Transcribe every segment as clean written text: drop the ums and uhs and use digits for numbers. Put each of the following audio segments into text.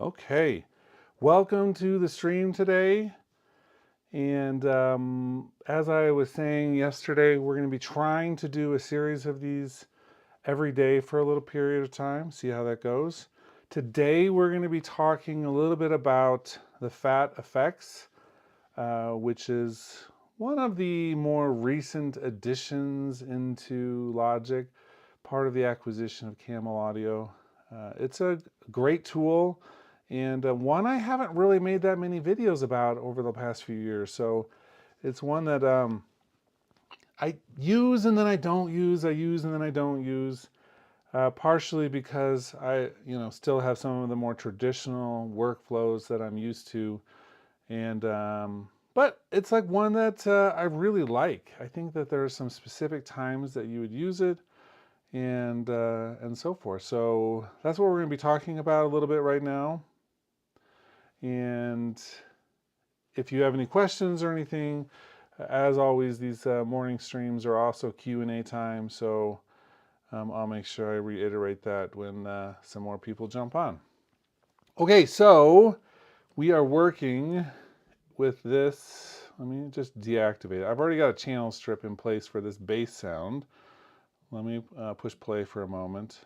Okay, welcome to the stream today. And as I was saying yesterday, we're going to be trying to do a series of these every day for a little period of time, see how that goes. Today, we're going to be talking a little bit about the fat effects, which is one of the more recent additions into Logic, part of the acquisition of Camel Audio. It's a great tool and one I haven't really made that many videos about over the past few years. So it's one that I use and then I don't use, I use and then I don't use, partially because I still have some of the more traditional workflows that I'm used to. And but it's like one that I really like. I think that there are some specific times that you would use it and so forth. So that's what we're going to be talking about a little bit right now. And if you have any questions or anything, as always, these morning streams are also Q&A time. So I'll make sure I reiterate that when some more people jump on. Okay, so we are working with this. Let me just deactivate it. I've already got a channel strip in place for this bass sound. Let me push play for a moment.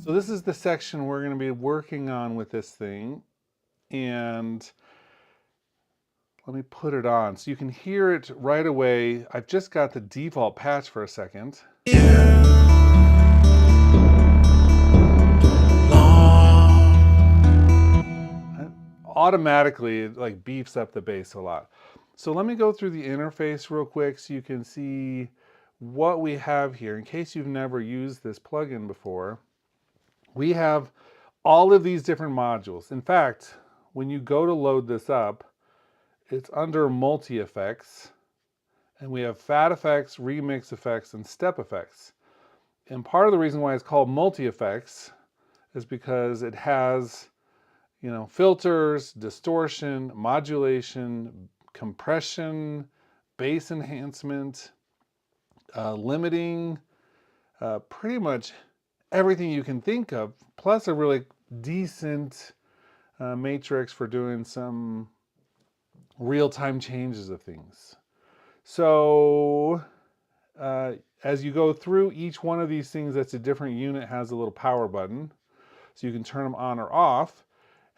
So this is the section we're going to be working on with this thing, and let me put it on so you can hear it right away. I've just got the default patch for a second. Automatically, it like beefs up the bass a lot. So let me go through the interface real quick so you can see what we have here. In case you've never used this plugin before, we have all of these different modules. In fact, when you go to load this up, it's under multi-effects, and we have fat effects, remix effects, and step effects. And part of the reason why it's called multi-effects is because it has, filters, distortion, modulation, compression, bass enhancement, limiting, pretty much everything you can think of, plus a really decent matrix for doing some real-time changes of things. So as you go through each one of these things that's a different unit has a little power button, so you can turn them on or off.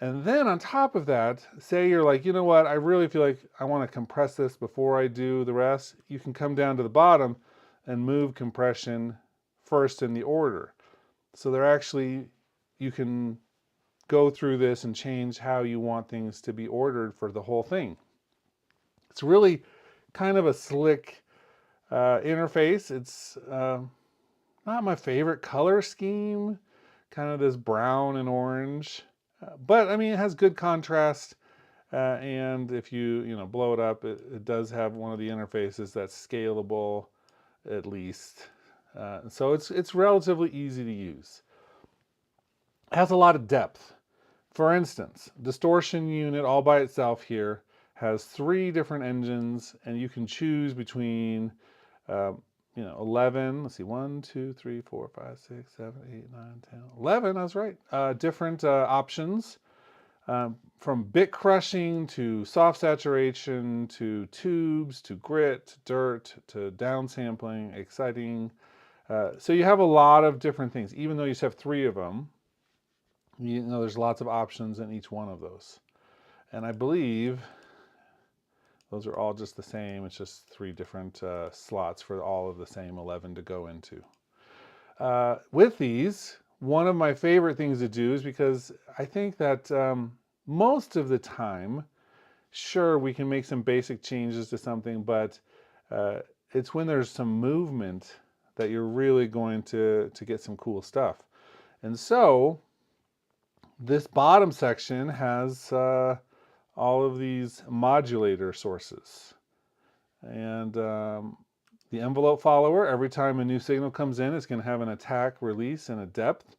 And then on top of that, say you're like, you know what, I really feel like I want to compress this before I do the rest. You can come down to the bottom and move compression first in the order. So they're actually, you can go through this and change how you want things to be ordered for the whole thing. It's really kind of a slick interface. It's not my favorite color scheme, kind of this brown and orange. But I mean, it has good contrast, and if you blow it up, it does have one of the interfaces that's scalable, at least. So it's relatively easy to use. It has a lot of depth. For instance, Distortion unit all by itself here has 3 different engines, and you can choose between 11, let's see, 1, 2, 3, 4, 5, 6, 7, 8, 9, 10, 11, I was right. Different options, from bit crushing to soft saturation to tubes to grit to dirt to downsampling, exciting. So you have a lot of different things, even though you just have 3 of them. There's lots of options in each one of those. And I believe those are all just the same. It's just 3 different slots for all of the same 11 to go into. With these, one of my favorite things to do is because I think that most of the time, sure, we can make some basic changes to something, but it's when there's some movement that you're really going to get some cool stuff. And so this bottom section has all of these modulator sources. And The envelope follower, every time a new signal comes in, it's going to have an attack, release, and a depth.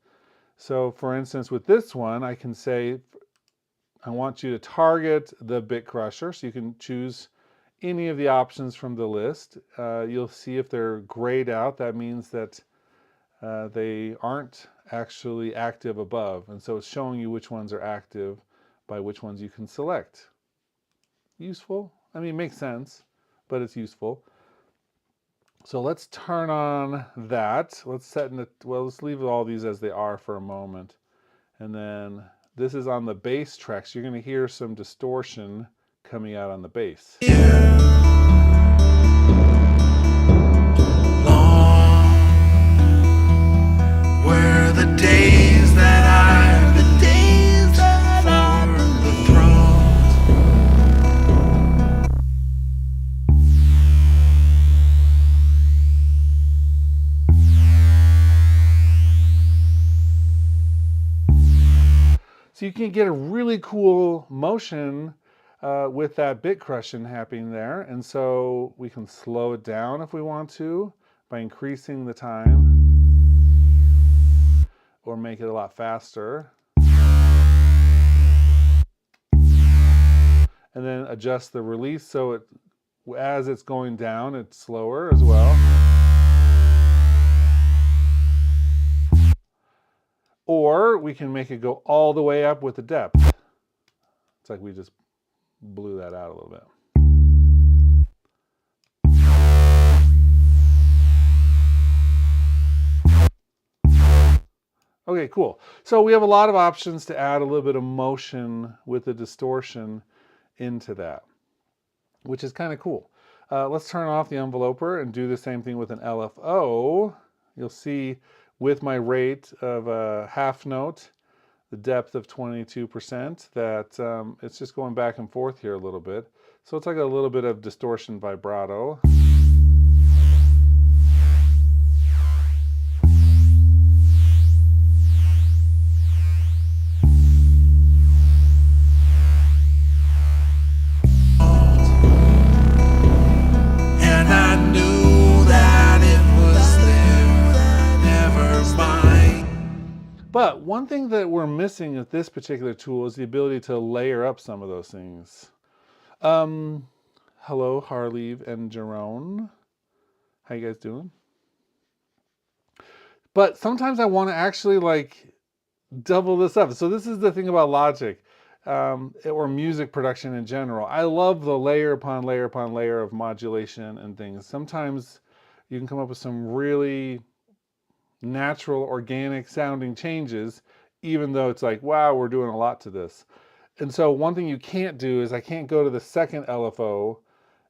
So for instance, with this one, I can say, I want you to target the bit crusher. So you can choose any of the options from the list. You'll see if they're grayed out, that means that they aren't actually active above. And so it's showing you which ones are active by which ones you can select. Useful? I mean, it makes sense, but it's useful. So let's turn on that. Let's set in the, well, let's leave all these as they are for a moment. And then this is on the bass track, so you're going to hear some distortion coming out on the bass. Long were the days that I for the throne. So you can get a really cool motion with that bit crushing happening there. And so we can slow it down if we want to by increasing the time, or make it a lot faster. And then adjust the release so it, as it's going down, it's slower as well. Or we can make it go all the way up with the depth. It's like we just blew that out a little bit. Okay, cool. So we have a lot of options to add a little bit of motion with the distortion into that, which is kind of cool. Let's turn off the enveloper and do the same thing with an LFO. You'll see with my rate of a half note, the depth of 22%, that it's just going back and forth here a little bit. So it's like a little bit of distortion vibrato. But one thing that we're missing with this particular tool is the ability to layer up some of those things. Hello, Harleave and Jerome. How you guys doing? But sometimes I want to actually like double this up. So this is the thing about Logic, or music production in general. I love the layer upon layer upon layer of modulation and things. Sometimes you can come up with some really natural, organic sounding changes, even though it's like, wow, we're doing a lot to this. And so one thing you can't do is I can't go to the second LFO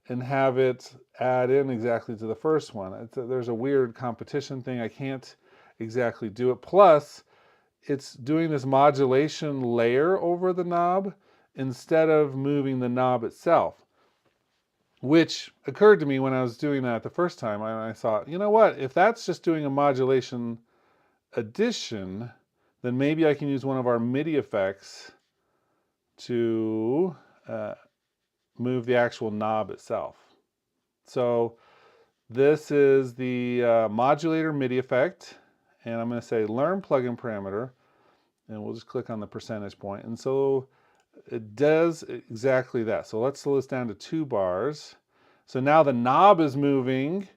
and have it add in exactly to the first one. There's a weird competition thing. I can't exactly do it. Plus, it's doing this modulation layer over the knob instead of moving the knob itself, which occurred to me when I was doing that the first time. I thought, you know what, if that's just doing a modulation addition, then maybe I can use one of our MIDI effects to move the actual knob itself. So this is the modulator MIDI effect, and I'm going to say learn plugin parameter, and we'll just click on the percentage point. And so it does exactly that. So let's slow this down to 2 bars. So now the knob is moving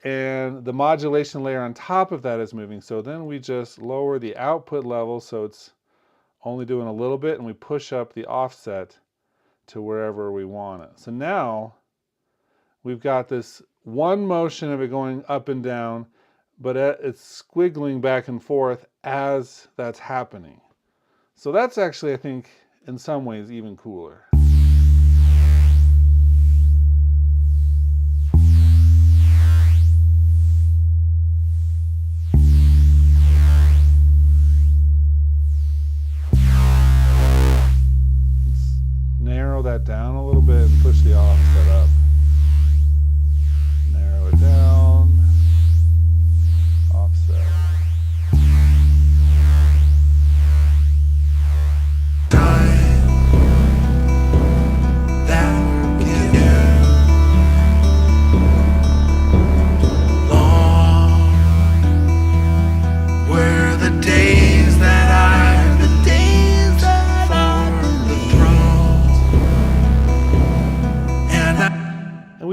and the modulation layer on top of that is moving. So then we just lower the output level so it's only doing a little bit, and we push up the offset to wherever we want it. So now we've got this one motion of it going up and down, but it's squiggling back and forth as that's happening. So that's actually, I think, in some ways even cooler. Narrow that down a little bit and push the offset up. Narrow it down, offset.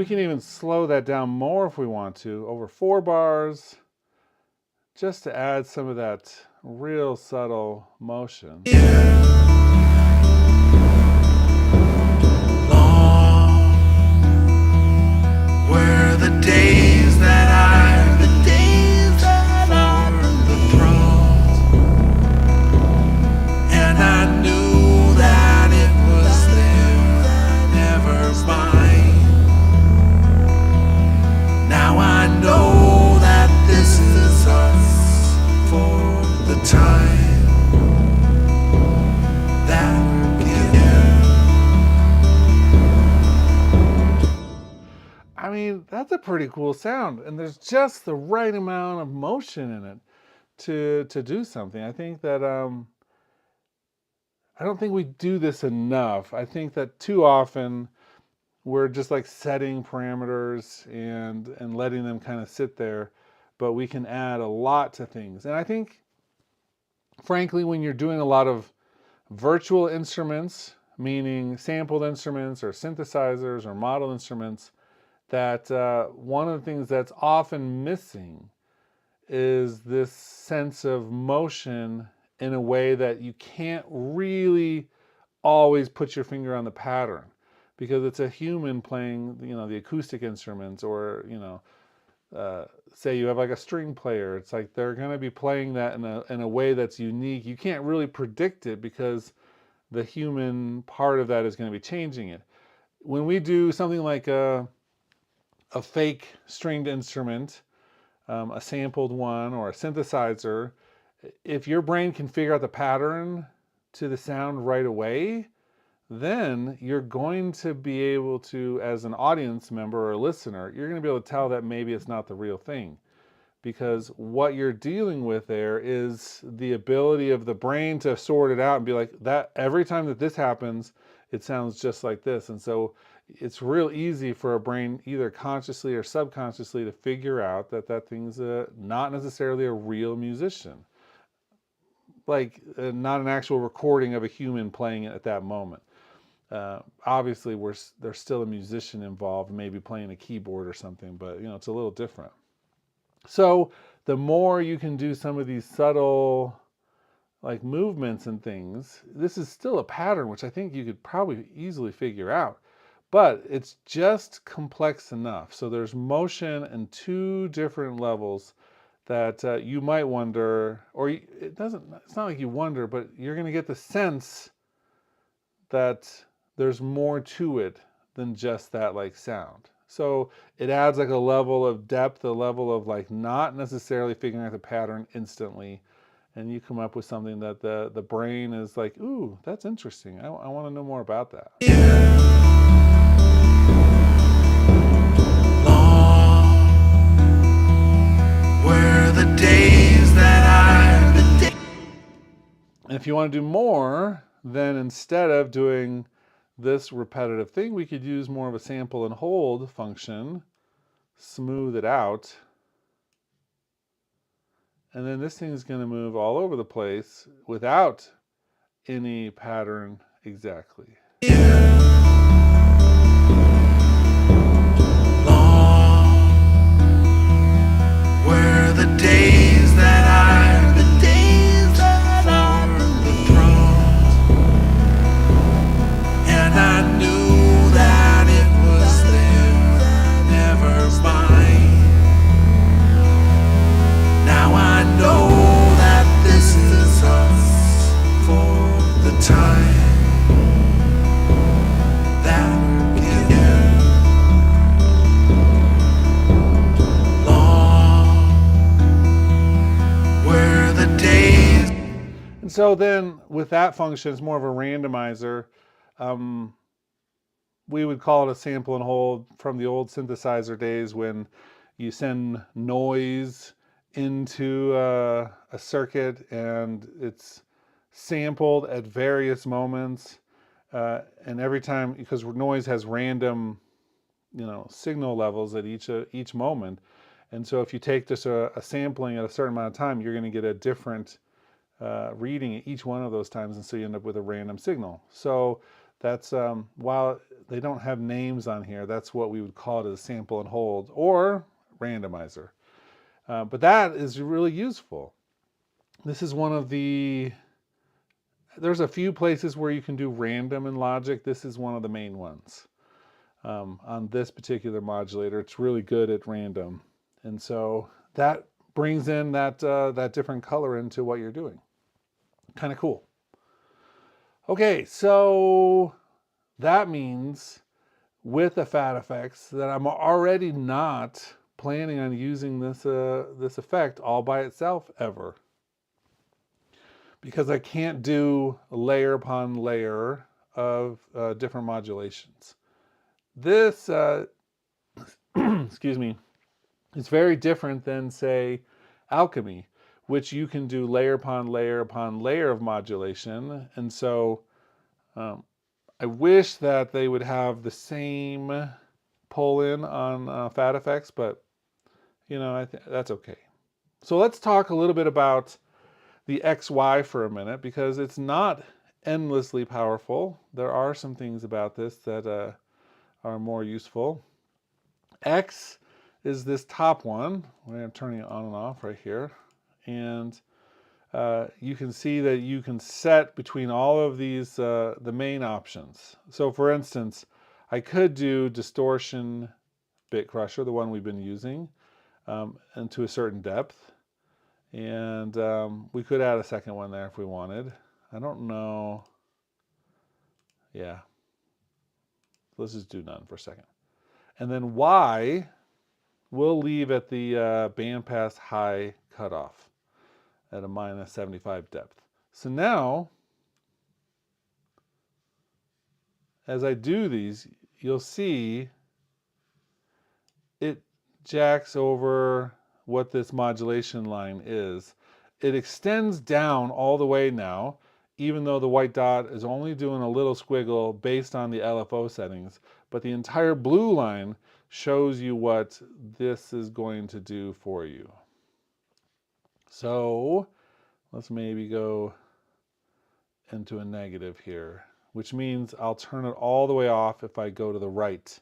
we can even slow that down more if we want to, over 4 bars, just to add some of that real subtle motion. Were the days that I for the throne, and I knew that it was there, never mine. Now I know that this is us for the time that I mean, that's a pretty cool sound, and there's just the right amount of motion in it to do something. I think that I don't think we do this enough. I think that too often we're just like setting parameters and letting them kind of sit there, but we can add a lot to things. And I think, frankly, when you're doing a lot of virtual instruments, meaning sampled instruments or synthesizers or model instruments, that one of the things that's often missing is this sense of motion in a way that you can't really always put your finger on the pattern, because it's a human playing, the acoustic instruments, or say you have like a string player. It's like they're going to be playing that in a way that's unique. You can't really predict it because the human part of that is going to be changing it. When we do something like a fake stringed instrument, a sampled one, or a synthesizer, if your brain can figure out the pattern to the sound right away, then you're going to be able to, as an audience member or listener, you're going to be able to tell that maybe it's not the real thing. Because what you're dealing with there is the ability of the brain to sort it out and be like, that every time that this happens, it sounds just like this. And so it's real easy for a brain, either consciously or subconsciously, to figure out that that thing's not necessarily a real musician. Like not an actual recording of a human playing it at that moment. Obviously, there's still a musician involved, maybe playing a keyboard or something, but it's a little different. So the more you can do some of these subtle like movements and things, this is still a pattern which I think you could probably easily figure out, but it's just complex enough. So there's motion in 2 different levels that you might wonder, or it's not like you wonder, but you're going to get the sense that there's more to it than just that like sound. So it adds like a level of depth, a level of like not necessarily figuring out the pattern instantly, and you come up with something that the brain is like, ooh, that's interesting. I want to know more about that. were the days that And if you want to do more, then instead of doing this repetitive thing, we could use more of a sample and hold function, smooth it out, and then this thing is going to move all over the place without any pattern exactly. were the days that I for the throne, and I knew that it was there, never mine. Now I know that this is us for the time that were the days. And so then with that function, it's more of a randomizer. We would call it a sample and hold from the old synthesizer days, when you send noise into a circuit and it's sampled at various moments. And every time, because noise has random, signal levels at each moment. And so if you take just a sampling at a certain amount of time, you're going to get a different reading at each one of those times, and so you end up with a random signal. So that's while they don't have names on here. That's what we would call it as sample and hold or randomizer. But that is really useful. This is one of the, there's a few places where you can do random in Logic. This is one of the main ones. On this particular modulator, it's really good at random. And so that brings in that, that different color into what you're doing. Kind of cool. Okay, so that means with the fat effects that I'm already not planning on using this, this effect all by itself ever. Because I can't do layer upon layer of different modulations. This, excuse me, is very different than, say, alchemy, which you can do layer upon layer upon layer of modulation. And so I wish that they would have the same pull-in on fat effects, but you know, that's okay. So let's talk a little bit about the XY for a minute, because it's not endlessly powerful. There are some things about this that are more useful. X is this top one. I'm turning it on and off right here. And you can see that you can set between all of these, the main options. So for instance, I could do Distortion Bit Crusher, the one we've been using, and to a certain depth. And we could add a second one there if we wanted. I don't know. Yeah. Let's just do none for a second. And then Y, we'll leave at the bandpass high cutoff at a minus 75 depth. So now, as I do these, you'll see it jacks over what this modulation line is. It extends down all the way now, even though the white dot is only doing a little squiggle based on the LFO settings, but the entire blue line shows you what this is going to do for you. So let's maybe go into a negative here, which means I'll turn it all the way off if I go to the right.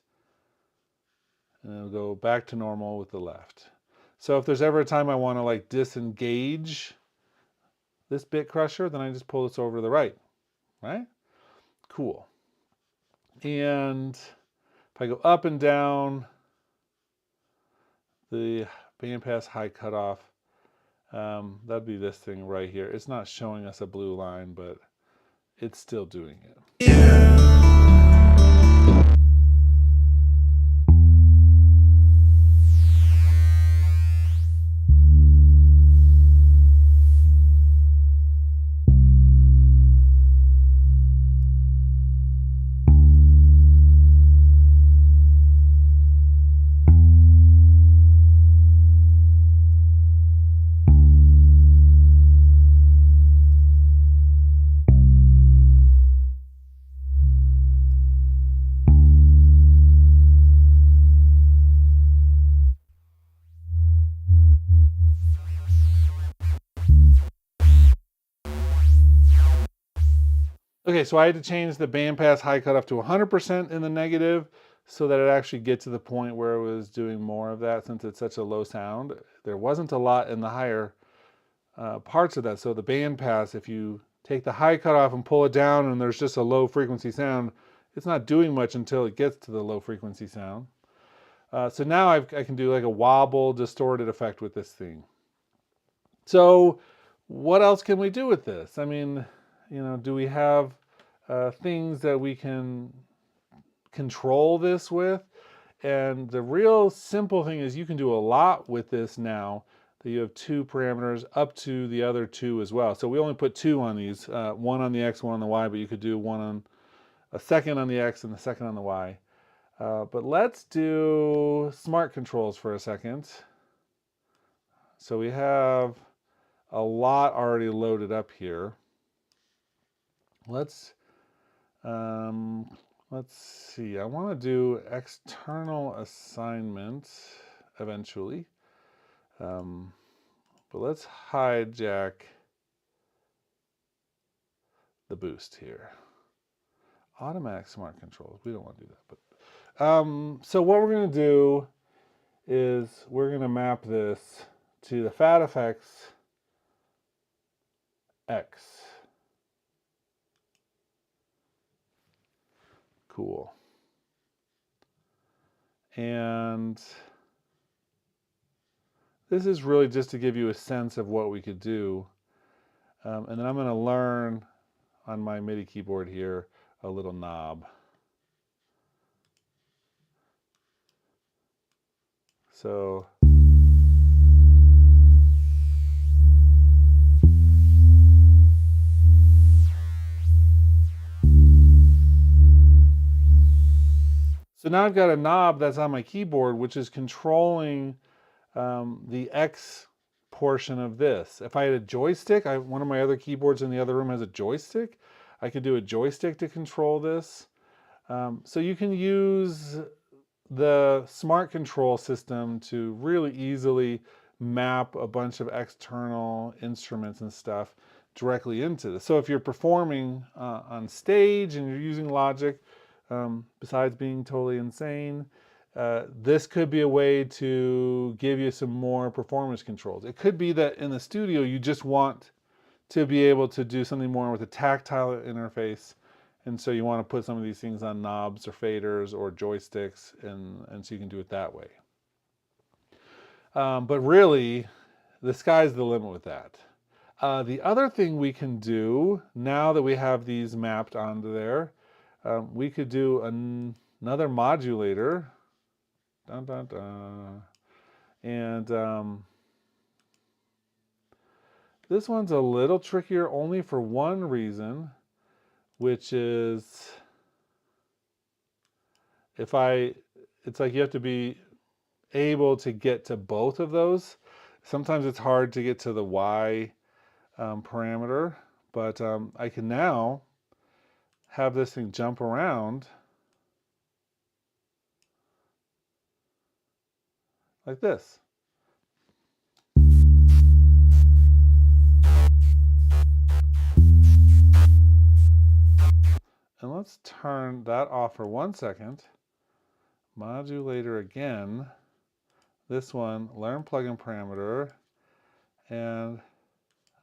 And it'll go back to normal with the left. So if there's ever a time I want to like disengage this bit crusher, then I just pull this over to the right, right? Cool. And if I go up and down the bandpass high cutoff, that'd be this thing right here. It's not showing us a blue line, but it's still doing it. Okay, so I had to change the bandpass high cutoff to 100% in the negative so that it actually gets to the point where it was doing more of that, since it's such a low sound. There wasn't a lot in the higher parts of that. So the bandpass, if you take the high cutoff and pull it down and there's just a low frequency sound, it's not doing much until it gets to the low frequency sound. So now I can do like a wobble distorted effect with this thing. So what else can we do with this? I mean, you know, do we have things that we can control this with? And the real simple thing is you can do a lot with this now that you have two parameters up to the other two as well. So we only put two on these, one on the X, one on the Y, but you could do one on a second on the X and the second on the Y. But let's do smart controls for a second. So we have a lot already loaded up here. Let's see. I want to do external assignment eventually, but let's hijack the boost here. automatic smart controls. We don't want to do that. But so what we're going to do is we're going to map this to the fat effects X. Cool. And this is really just to give you a sense of what we could do. And then I'm going to learn on my MIDI keyboard here a little knob. So now I've got a knob that's on my keyboard, which is controlling the X portion of this. If I had a joystick, one of my other keyboards in the other room has a joystick. I could do a joystick to control this. So you can use the smart control system to really easily map a bunch of external instruments and stuff directly into this. So if you're performing on stage and you're using Logic, besides being totally insane, this could be a way to give you some more performance controls. It could be that in the studio you just want to be able to do something more with a tactile interface, and so you want to put some of these things on knobs or faders or joysticks, and so you can do it that way. But really, the sky's the limit with that. The other thing we can do, now that we have these mapped onto there, we could do another modulator. Dun, dun, dun. And this one's a little trickier only for one reason, which is it's like you have to be able to get to both of those. Sometimes it's hard to get to the Y parameter, but I can now have this thing jump around like this. And let's turn that off for 1 second. Modulator again. This one, learn plugin parameter. And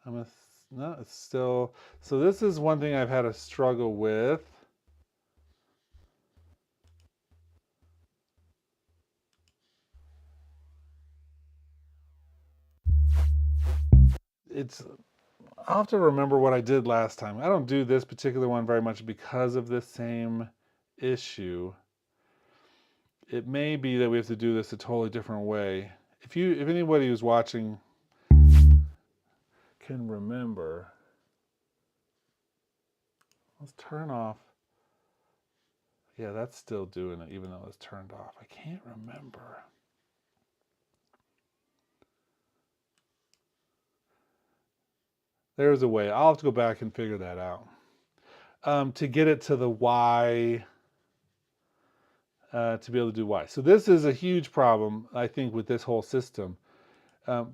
no, it's still, so this is one thing I've had a struggle with. I'll have to remember what I did last time. I don't do this particular one very much because of this same issue. It may be that we have to do this a totally different way. If anybody who's watching can remember, let's turn off. Yeah, that's still doing it even though it's turned off. I can't remember. There's a way. I'll have to go back and figure that out. To get it to the Y, to be able to do Y. So this is a huge problem, I think, with this whole system.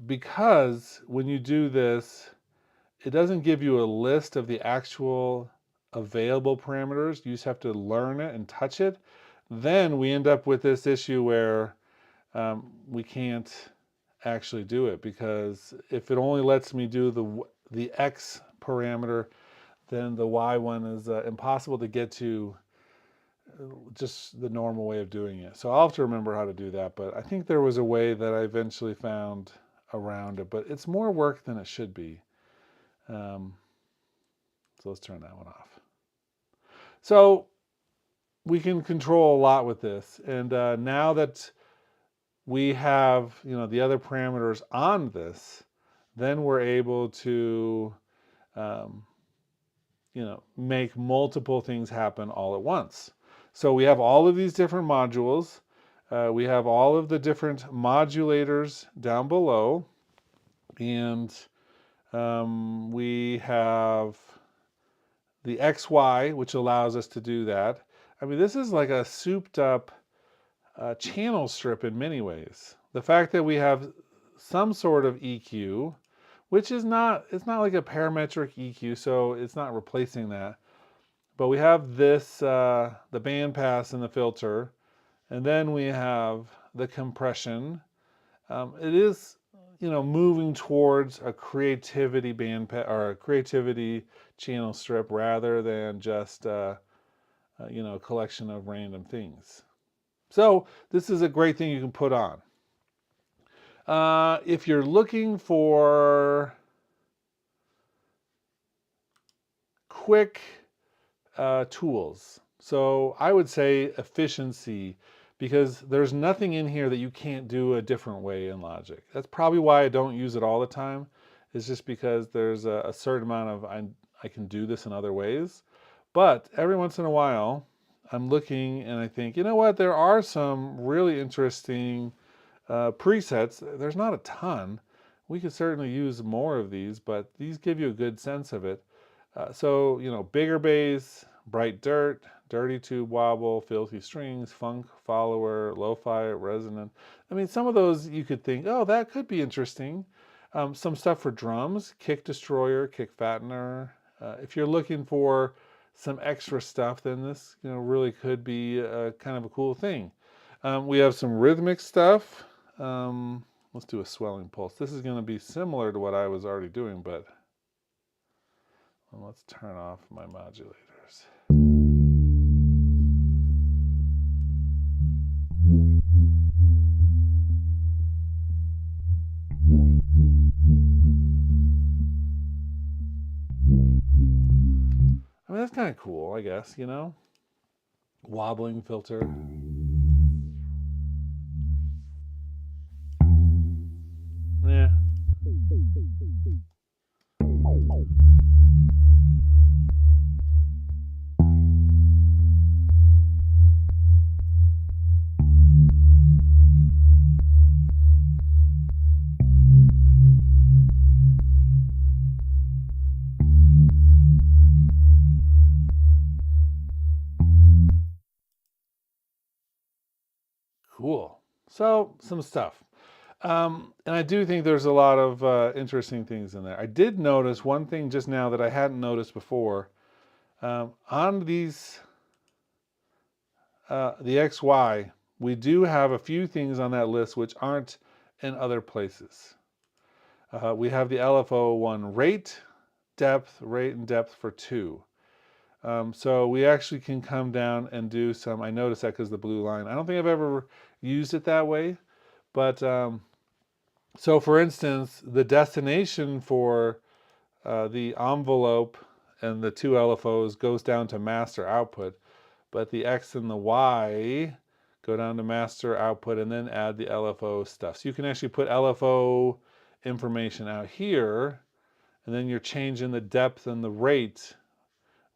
Because when you do this, it doesn't give you a list of the actual available parameters. You just have to learn it and touch it. Then we end up with this issue where we can't actually do it, because if it only lets me do the X parameter, then the Y one is impossible to get to just the normal way of doing it. So I'll have to remember how to do that, but I think there was a way that I eventually found around it, but it's more work than it should be. So let's turn that one off. So we can control a lot with this, and now that we have the other parameters on this, then we're able to make multiple things happen all at once. So we have all of these different modules. We have all of the different modulators down below, and we have the XY, which allows us to do that. I mean, this is like a souped up channel strip in many ways. The fact that we have some sort of EQ, which is it's not like a parametric EQ, so it's not replacing that. But we have this, the bandpass and the filter, and then we have the compression. It is, moving towards a creativity bandpass or a creativity channel strip rather than just, a collection of random things. So this is a great thing you can put on. If you're looking for quick tools, so I would say efficiency, because there's nothing in here that you can't do a different way in Logic. That's probably why I don't use it all the time. It's just because there's a certain amount of I can do this in other ways. But every once in a while, I'm looking and I think, you know what, there are some really interesting presets. There's not a ton. We could certainly use more of these, but these give you a good sense of it. So, bigger bass, bright dirt, dirty tube wobble, filthy strings, funk follower, lo-fi, resonant. I mean, some of those you could think, oh, that could be interesting. Some stuff for drums, kick destroyer, kick fattener. If you're looking for some extra stuff, then this, really could be kind of a cool thing. We have some rhythmic stuff. Let's do a swelling pulse. This is going to be similar to what I was already doing, but let's turn off my modulators. I mean, that's kind of cool, I guess, Wobbling filter. Yeah. Cool. So, some stuff. And I do think there's a lot of interesting things in there. I did notice one thing just now that I hadn't noticed before. On these, the XY, we do have a few things on that list which aren't in other places. We have the LFO1 rate, and depth for 2. So we actually can come down and do some, I noticed that because the blue line. I don't think I've ever used it that way, but so for instance, the destination for the envelope and the 2 LFOs goes down to master output, but the X and the Y go down to master output and then add the LFO stuff. So you can actually put LFO information out here, and then you're changing the depth and the rate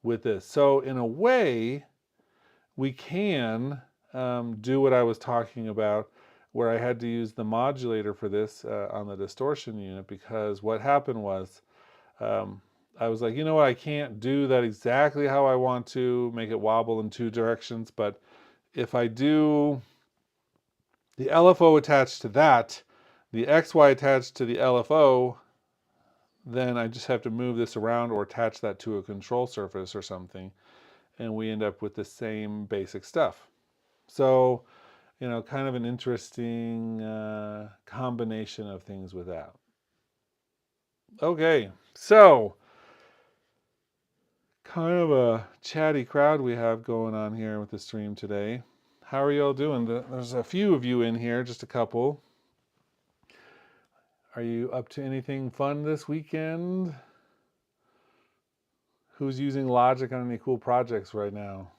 with this. So in a way, we can do what I was talking about, where I had to use the modulator for this on the distortion unit, because what happened was I was like, you know what, I can't do that exactly how I want to, make it wobble in 2 directions, but if I do the LFO attached to that, the XY attached to the LFO, then I just have to move this around or attach that to a control surface or something, and we end up with the same basic stuff. So, kind of an interesting combination of things with that. Okay, so kind of a chatty crowd we have going on here with the stream today. How are y'all doing? There's a few of you in here, just a couple. Are you up to anything fun this weekend? Who's using Logic on any cool projects right now?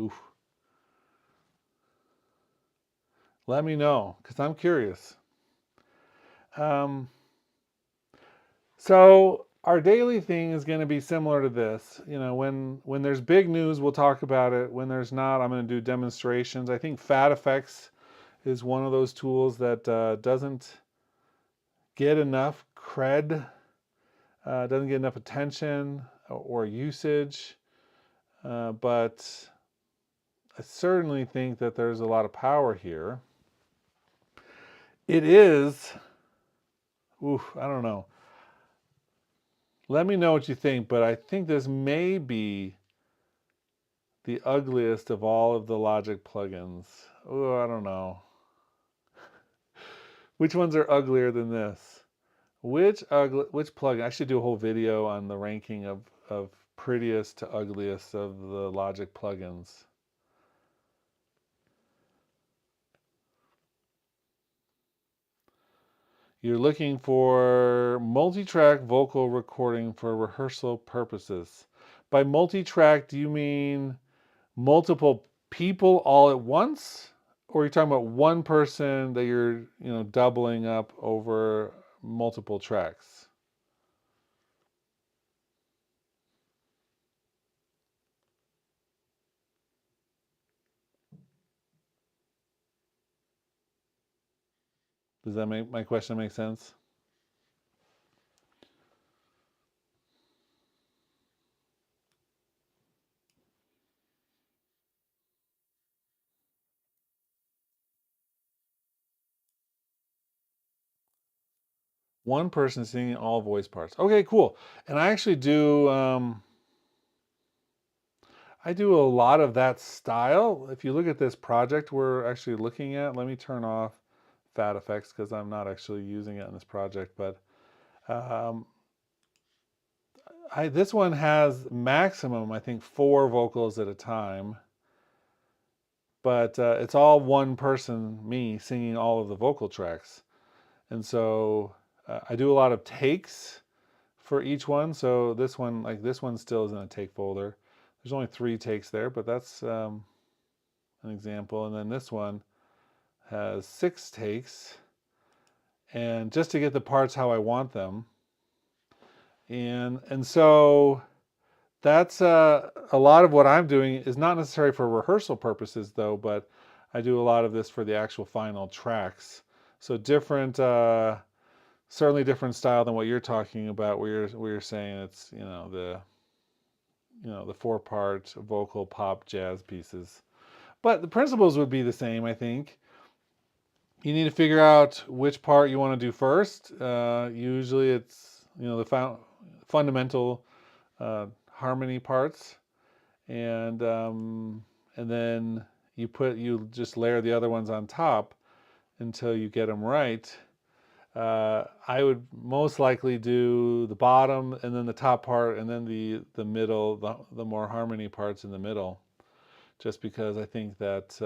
Oof. Let me know, because I'm curious. So our daily thing is going to be similar to this. When there's big news, we'll talk about it. When there's not, I'm going to do demonstrations. I think Fat Effects is one of those tools that doesn't get enough cred, doesn't get enough attention or usage, but I certainly think that there's a lot of power here. It is, I don't know. Let me know what you think, but I think this may be the ugliest of all of the Logic plugins. Oh, I don't know. Which ones are uglier than this? Which plugin? I should do a whole video on the ranking of prettiest to ugliest of the Logic plugins. You're looking for multi-track vocal recording for rehearsal purposes. By multi-track, do you mean multiple people all at once? Or are you talking about one person that you're, doubling up over multiple tracks? Does that make my question make sense? One person singing all voice parts. Okay, cool. And I actually do I do a lot of that style. If you look at this project we're actually looking at, let me turn off Fat Effects because I'm not actually using it in this project, but um, this one has maximum, I think, 4 vocals at a time, but it's all one person, me, singing all of the vocal tracks. And so I do a lot of takes for each one. So this one, like this one still is in a take folder. There's only 3 takes there, but that's an example. And then this one has 6 takes. And just to get the parts how I want them. And so that's a lot of what I'm doing is not necessary for rehearsal purposes though, but I do a lot of this for the actual final tracks. So different, certainly different style than what you're talking about, where you're saying it's the 4-part vocal pop jazz pieces. But the principles would be the same, I think. You need to figure out which part you want to do first. Usually it's the fundamental harmony parts, and then you just layer the other ones on top until you get them right. I would most likely do the bottom and then the top part and then the middle, the more harmony parts in the middle, just because I think that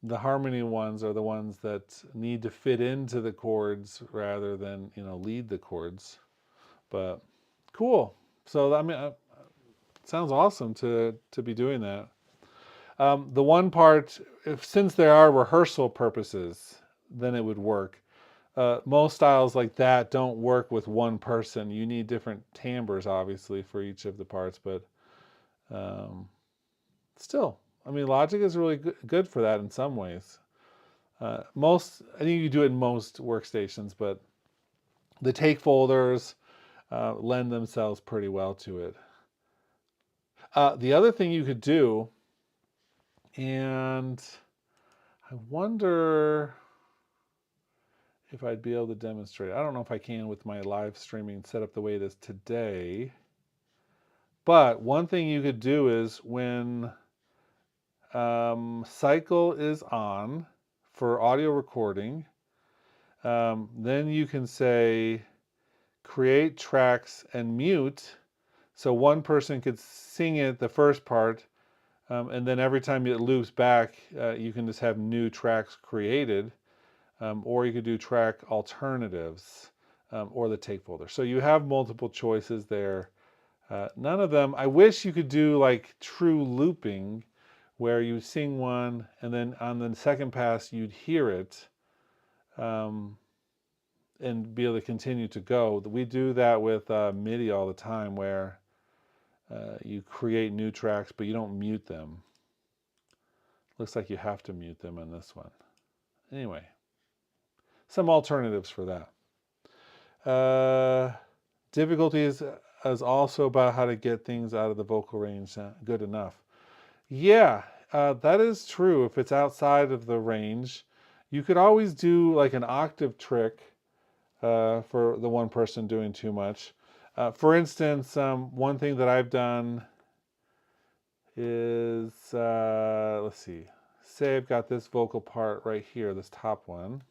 the harmony ones are the ones that need to fit into the chords rather than lead the chords. But cool. So I mean, it sounds awesome to be doing that. The one part, since there are rehearsal purposes, then it would work. Most styles like that don't work with one person. You need different timbres, obviously, for each of the parts, but still, I mean, Logic is really good for that in some ways. I think you do it in most workstations, but the take folders lend themselves pretty well to it. The other thing you could do, and I wonder if I'd be able to demonstrate. I don't know if I can with my live streaming set up the way it is today. But one thing you could do is when cycle is on for audio recording, then you can say create tracks and mute. So one person could sing it, the first part, and then every time it loops back, you can just have new tracks created. Or you could do track alternatives or the take folder. So you have multiple choices there. None of them, I wish you could do like true looping where you sing one and then on the second pass you'd hear it and be able to continue to go. We do that with MIDI all the time where you create new tracks but you don't mute them. Looks like you have to mute them in this one. Anyway. Some alternatives for that. Difficulty is also about how to get things out of the vocal range good enough. Yeah, that is true. If it's outside of the range, you could always do like an octave trick for the one person doing too much. For instance, one thing that I've done is, let's see, say I've got this vocal part right here, this top one.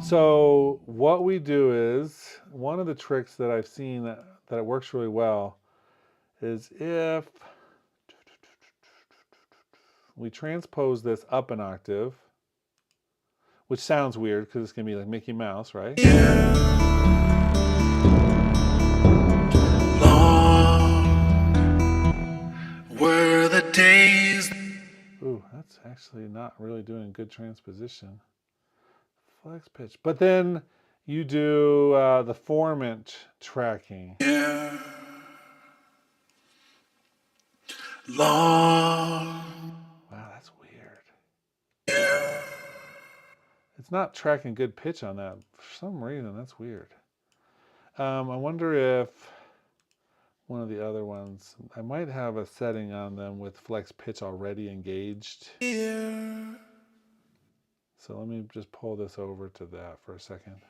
So what we do is, one of the tricks that I've seen that it works really well is if we transpose this up an octave, which sounds weird because it's going to be like Mickey Mouse, right? Were the days. Ooh, that's actually not really doing good transposition. Flex pitch. But then you do the formant tracking. Yeah. Long. Wow, that's weird. Yeah. It's not tracking good pitch on that. For some reason, that's weird. I wonder if one of the other ones, I might have a setting on them with flex pitch already engaged. Yeah. So let me just pull this over to that for a second.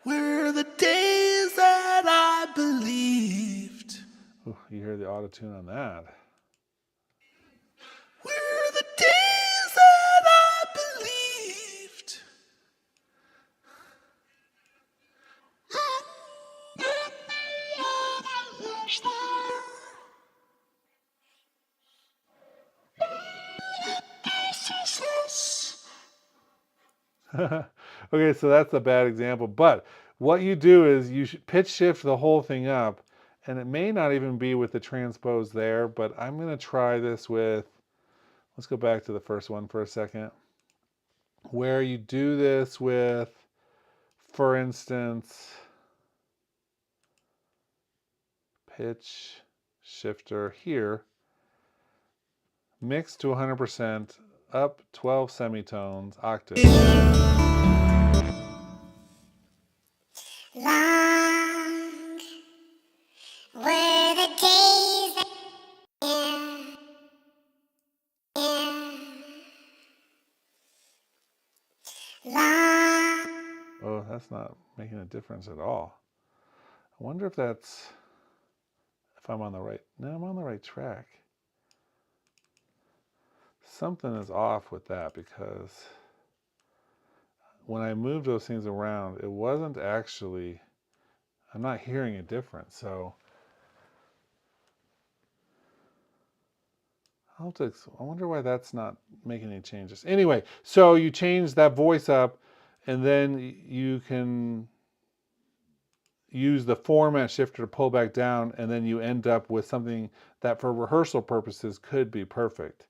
Were the days that I believed. Ooh, you hear the auto tune on that. Were the days that I believed. Okay, so that's a bad example. But what you do is you pitch shift the whole thing up, and it may not even be with the transpose there, but I'm going to try this with, let's go back to the first one for a second, where you do this with, for instance, pitch shifter here, mixed to 100%, up 12 semitones, octave. Long were the days that long. Oh, that's not making a difference at all. I wonder if that's, if I'm on the right, no, I'm on the right track. Something is off with that because when I moved those things around, it wasn't actually, I'm not hearing a difference. So I wonder why that's not making any changes. Anyway, so you change that voice up and then you can use the format shifter to pull back down, and then you end up with something that for rehearsal purposes could be perfect.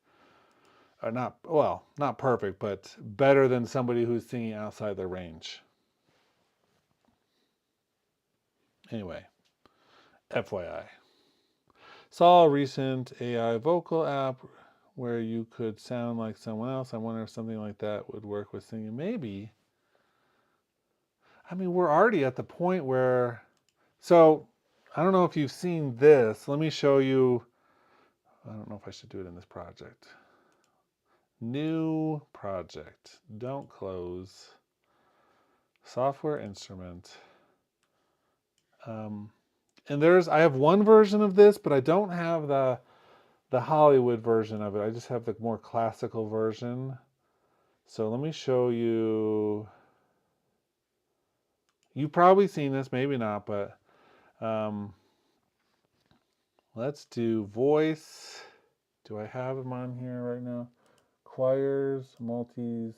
Not, well, not perfect, but better than somebody who's singing outside their range. Anyway, FYI. Saw a recent AI vocal app where you could sound like someone else. I wonder if something like that would work with singing. Maybe. I mean, we're already at the point where, so I don't know if you've seen this. Let me show you. I don't know if I should do it in this project. New project. Don't close. Software instrument. And I have one version of this, but I don't have the Hollywood version of it. I just have the more classical version. So let me show you. You've probably seen this, maybe not, but let's do voice. Do I have them on here right now? Choirs, multis.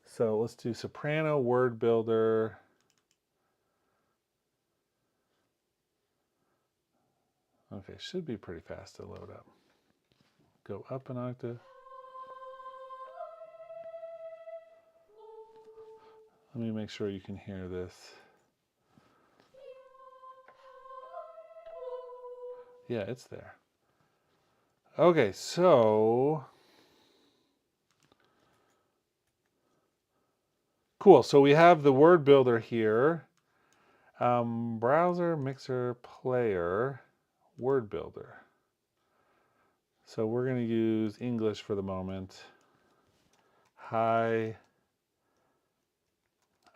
So let's do soprano, word builder. Okay, should be pretty fast to load up. Go up an octave. Let me make sure you can hear this. Yeah, it's there. Okay, so cool. So we have the word builder here. Browser, mixer, player, word builder. So we're going to use English for the moment. Hi,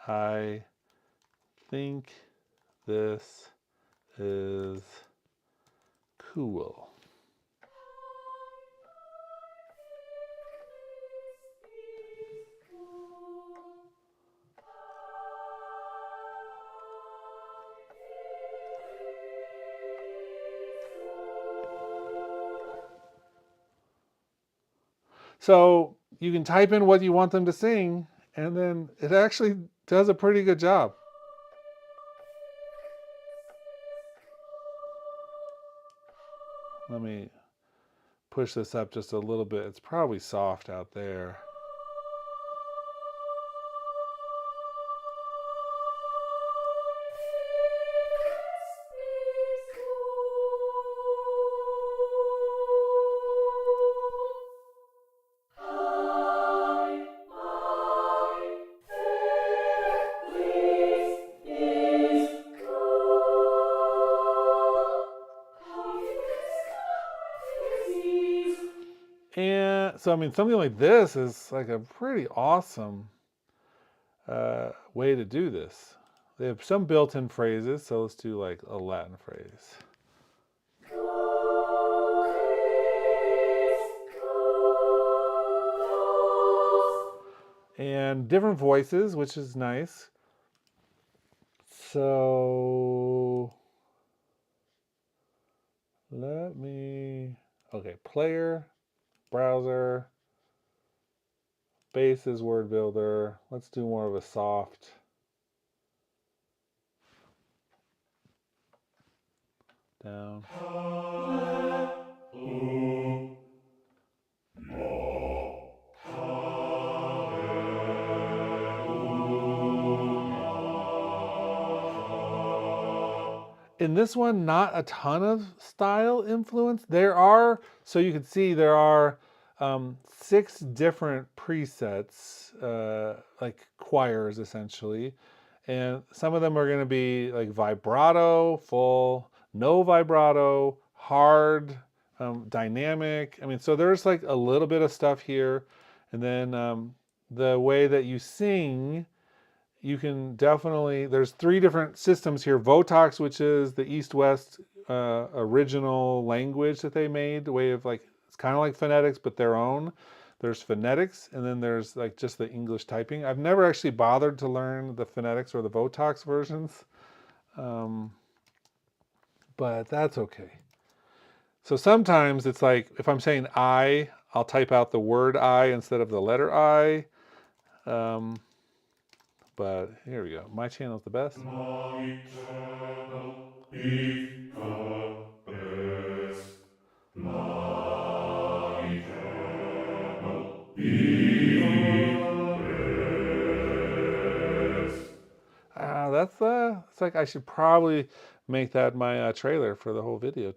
I think this is cool. So you can type in what you want them to sing, and then it actually does a pretty good job. Let me push this up just a little bit. It's probably soft out there. And so, I mean, something like this is like a pretty awesome way to do this. They have some built-in phrases, so let's do like a Latin phrase. And different voices, which is nice. So okay, player, browser, base is word builder. Let's do more of a soft. Down. In this one, not a ton of style influence. There are, so you can see there are 6 different presets, like choirs essentially. And some of them are going to be like vibrato, full, no vibrato, hard, dynamic. I mean, so there's like a little bit of stuff here. And then the way that you sing, you can definitely, there's 3 different systems here. Votox, which is the EastWest original language that they made, the way of like, it's kind of like phonetics, but their own. There's phonetics, and then there's like just the English typing. I've never actually bothered to learn the phonetics or the Votox versions, but that's okay. So sometimes it's like, if I'm saying I, I'll type out the word I instead of the letter I. But here we go. My channel is the best. It's like I should probably make that my trailer for the whole video.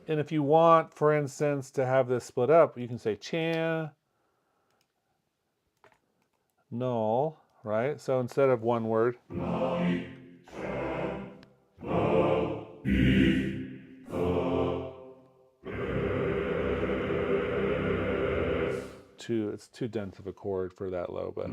And if you want, for instance, to have this split up, you can say chan, null, right? So instead of one word, it's too dense of a chord for that low, but.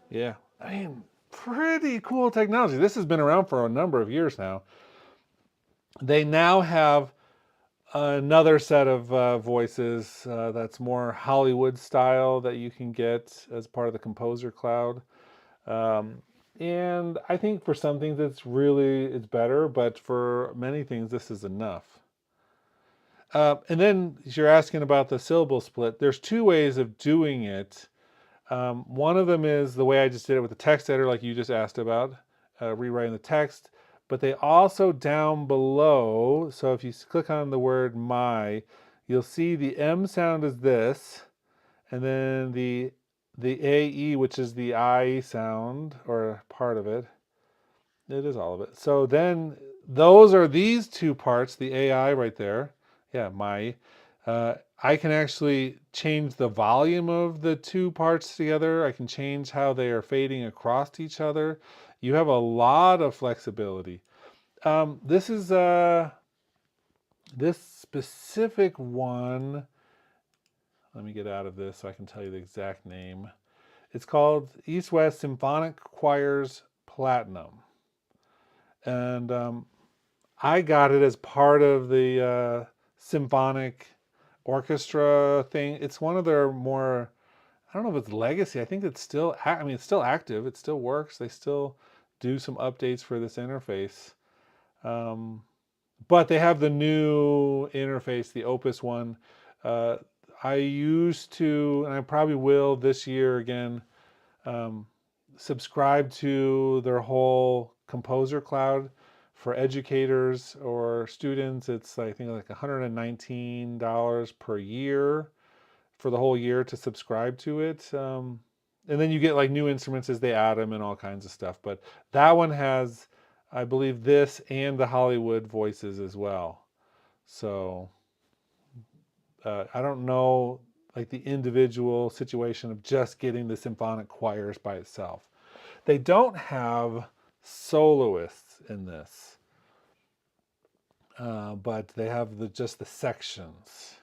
Yeah, I mean, pretty cool technology. This has been around for a number of years now. They now have another set of voices that's more Hollywood style that you can get as part of the Composer Cloud. And I think for some things it's better, but for many things this is enough. And then you're asking about the syllable split. There's 2 ways of doing it. One of them is the way I just did it with the text editor, like you just asked about, rewriting the text. But they also down below, so if you click on the word my, you'll see the M sound is this, and then the AE, which is the I sound, or part of it. It is all of it. So then those are these 2 parts, the AI right there. Yeah, my. I can actually change the volume of the two parts together. I can change how they are fading across each other. You have a lot of flexibility. This is this specific one. Let me get out of this so I can tell you the exact name. It's called EastWest Symphonic Choirs Platinum. And I got it as part of the symphonic orchestra thing. It's one of their more, I don't know if it's legacy. I think it's still, I mean, it's still active. It still works. They still do some updates for this interface. Um, but they have the new interface, the Opus one. Uh, I used to, and I probably will this year again, um, subscribe to their whole Composer Cloud for educators or students. It's I think like $119 per year for the whole year to subscribe to it. And then you get like new instruments as they add them and all kinds of stuff. But that one has, I believe, this and the Hollywood voices as well. So I don't know like the individual situation of just getting the symphonic choirs by itself. They don't have soloists in this, but they have just the sections.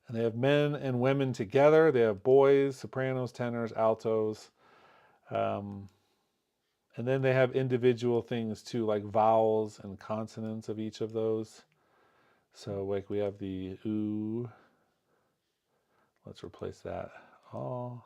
And they have men and women together. They have boys, sopranos, tenors, altos. Um, and then they have individual things too, like vowels and consonants of each of those. So like we have the ooh. Let's replace that. Oh.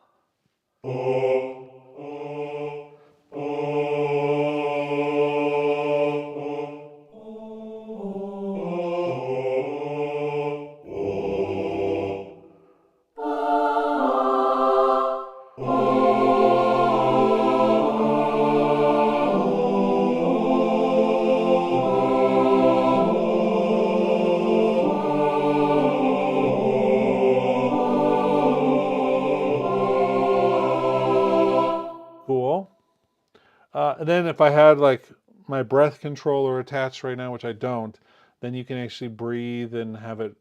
Cool. And then if I had like my breath controller attached right now, which I don't, then you can actually breathe and have it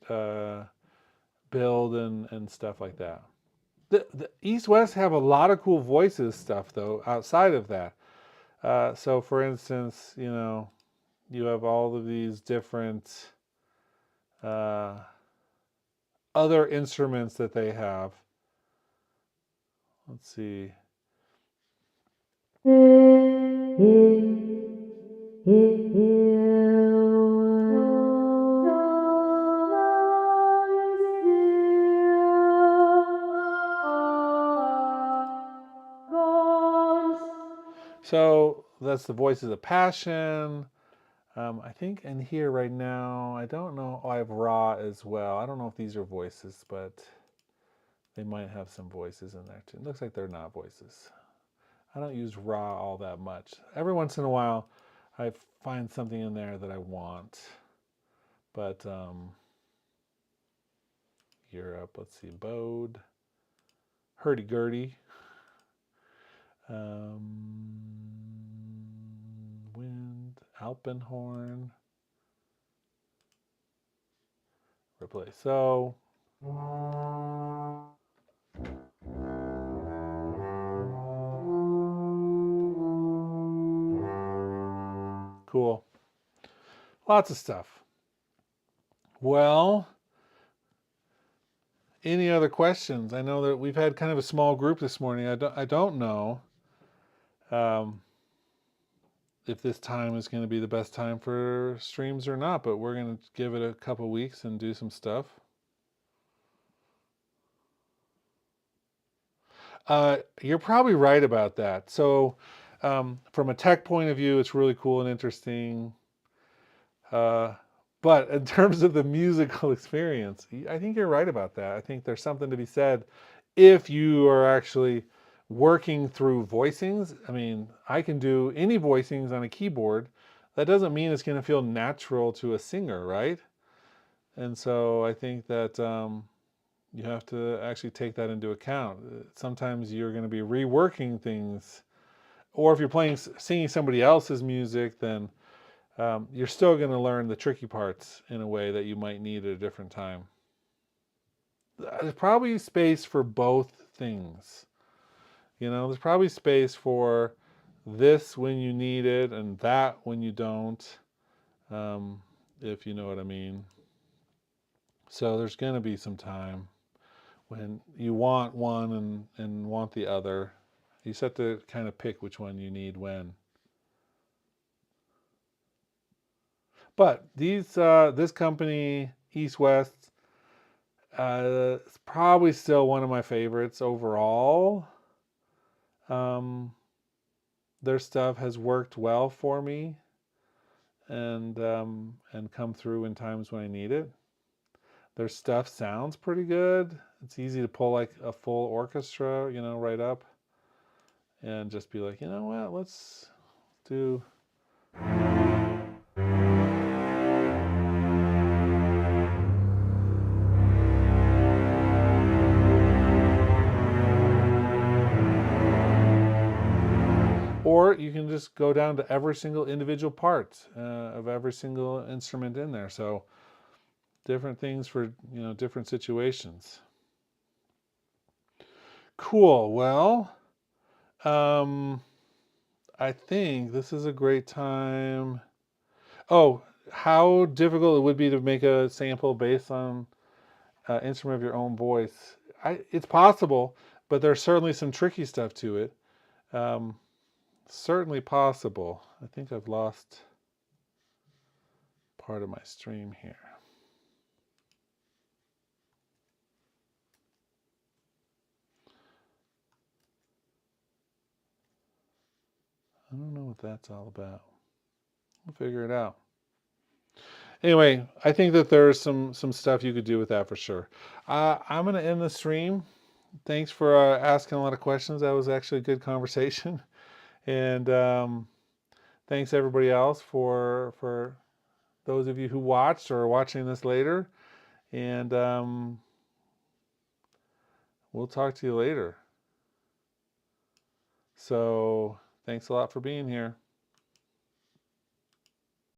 build and stuff like that. The East West have a lot of cool voices stuff though outside of that. So for instance, you know, you have all of these different uh, other instruments that they have. Let's see. So that's the voices of passion. I think in here right now, I don't know. Oh, I have raw as well. I don't know if these are voices, but they might have some voices in there too. It looks like they're not voices. I don't use raw all that much. Every once in a while, I find something in there that I want. But Europe, let's see, bowed, hurdy-gurdy, wind, alpenhorn, replace. So cool. Lots of stuff. Well, any other questions? I know that we've had kind of a small group this morning. I don't know if this time is going to be the best time for streams or not, but we're going to give it a couple weeks and do some stuff. You're probably right about that. So from a tech point of view, it's really cool and interesting. But in terms of the musical experience, I think you're right about that. I think there's something to be said if you are actually working through voicings. I mean, I can do any voicings on a keyboard. That doesn't mean it's going to feel natural to a singer, right? And so I think that you have to actually take that into account. Sometimes you're going to be reworking things, or if you're singing somebody else's music, then you're still going to learn the tricky parts in a way that you might need at a different time. there's probably space for both things. You know, there's probably space for this when you need it and that when you don't, if you know what I mean. So there's going to be some time when you want one and want the other. You just have to kind of pick which one you need when. But this company, EastWest, is probably still one of my favorites overall. Their stuff has worked well for me and come through in times when I need it. Their stuff sounds pretty good. It's easy to pull like a full orchestra, you know, right up and just be like, you know what, let's do. Or you can just go down to every single individual part of every single instrument in there. So different things for, you know, different situations. Cool. Well, I think this is a great time. Oh, how difficult it would be to make a sample based on instrument of your own voice. It's possible, but there's certainly some tricky stuff to it. Um, Certainly possible. I think I've lost part of my stream here. I don't know what that's all about. We'll figure it out. Anyway, I think that there's some stuff you could do with that for sure. I'm going to end the stream. Thanks for asking a lot of questions. That was actually a good conversation. And thanks everybody else for those of you who watched or are watching this later. And we'll talk to you later. So thanks a lot for being here.